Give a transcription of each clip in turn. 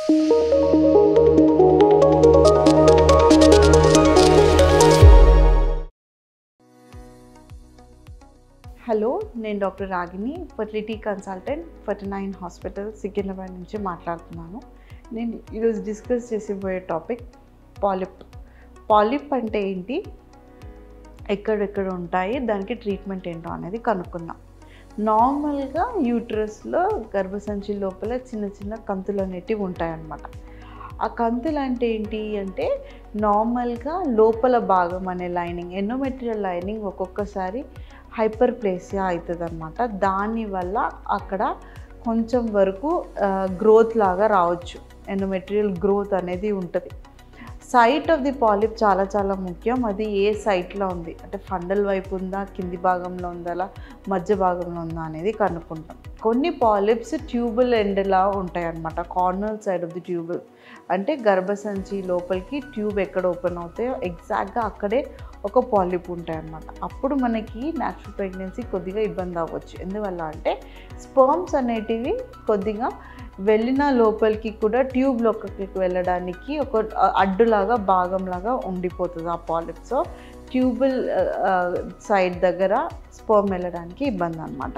Hello, నేను doctor Ragini, fertility consultant, 49 hospital Secunderabad నుంచి మాట్లాడుతున్నాను. నేను ఈరోజు డిస్కస్ చేసిపోయే టాపిక్ పాలిప్. పాలిప్ అంటే ఏంటి, ఎక్కడెక్కడ ఉంటాయి, దానికి ట్రీట్మెంట్ ఏంటో అనేది కనుక్కుందాం. నార్మల్గా యూట్రస్లో గర్భసంచి లోపల చిన్న చిన్న కంతులు అనేటివి ఉంటాయన్నమాట. ఆ కంతులు అంటే ఏంటి అంటే నార్మల్గా లోపల భాగం అనే లైనింగ్, ఎండోమెట్రియల్ లైనింగ్ ఒక్కొక్కసారి హైపర్ప్లేసియా అవుతుంది అనమాట. దానివల్ల అక్కడ కొంచెం వరకు గ్రోత్ లాగా రావచ్చు, ఎండోమెట్రియల్ గ్రోత్ అనేది ఉంటుంది. సైట్ ఆఫ్ ది పాలిప్ చాలా ముఖ్యం. అది ఏ సైట్లో ఉంది అంటే ఫండల్ వైపు ఉందా, కింది భాగంలో ఉందా, మధ్య భాగంలో ఉందా అనేది కనుక్కుంటాం. కొన్ని పాలిప్స్ ట్యూబుల్ ఎండ్లా ఉంటాయి అన్నమాట, corner side of the tubal. అంటే గర్భసంచి లోపలికి ట్యూబ్ ఎక్కడ ఓపెన్ అవుతాయో ఎగ్జాక్ట్గా అక్కడే ఒక పాలిప్ ఉంటాయి అన్నమాట. అప్పుడు మనకి న్యాచురల్ ప్రెగ్నెన్సీ కొద్దిగా ఇబ్బంది అవ్వచ్చు. ఎందువల్ల అంటే స్పర్మ్స్ అనేటివి కొద్దిగా వెళ్ళిన లోపలికి కూడా ట్యూబ్ లోపలికి వెళ్ళడానికి ఒక అడ్డులాగా భాగంలాగా ఉండిపోతుంది ఆ పాలిప్. సో ట్యూబుల్ సైడ్ దగ్గర స్పర్మ్ వెళ్ళడానికి ఇబ్బంది అనమాట.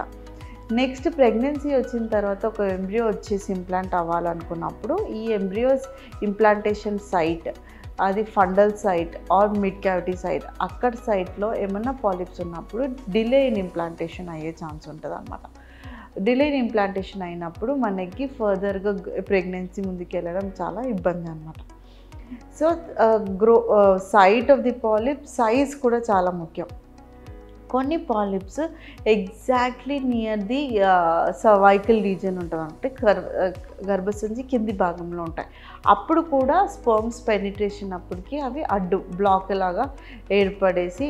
నెక్స్ట్, ప్రెగ్నెన్సీ వచ్చిన తర్వాత ఒక ఎంబ్రియో వచ్చేసి ఇంప్లాంట్ అవ్వాలనుకున్నప్పుడు ఈ ఎంబ్రియోస్ ఇంప్లాంటేషన్ సైట్, అది fundal site or mid cavity site, అక్కడ సైట్లో ఏమన్నా పాలిప్స్ ఉన్నప్పుడు డిలే ఇన్ ఇంప్లాంటేషన్ అయ్యే ఛాన్స్ ఉంటుంది అనమాట. డిలే ఇన్ ఇంప్లాంటేషన్ అయినప్పుడు మనకి ఫర్దర్గా ప్రెగ్నెన్సీ ముందుకు వెళ్ళడం చాలా ఇబ్బంది అనమాట. So site of the polyp size కూడా చాలా ముఖ్యం. కొన్ని polyps exactly near the cervical region ఉంటుంది, అంటే గర్భసంచి కింది భాగంలో ఉంటాయి. అప్పుడు కూడా స్పర్మ్స్ పెనిట్రేషన్ అప్పటికి అవి అడ్డు బ్లాక్ లాగా ఏర్పడేసి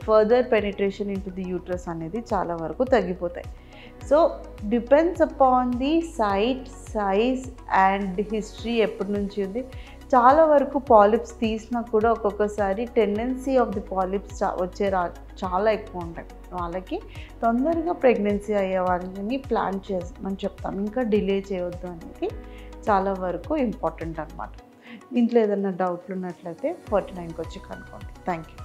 further penetration into the uterus అనేది చాలా వరకు తగ్గిపోతాయి. So depends upon the site, size and history ఎప్పటి నుంచి ఉంది. చాలా వరకు పాలిప్స్ తీసినా కూడా ఒక్కొక్కసారి టెండెన్సీ ఆఫ్ ది పాలిప్స్ చాలా ఎక్కువ ఉంటాయి. వాళ్ళకి తొందరగా ప్రెగ్నెన్సీ అయ్యే వాళ్ళని ప్లాన్ చేసి చెప్తాం, ఇంకా డిలే చేయొద్దు అనేది చాలా వరకు ఇంపార్టెంట్ అనమాట. ఇంట్లో ఏదైనా డౌట్లు ఉన్నట్లయితే 49కి వచ్చి కనుక్కోండి. Thank you.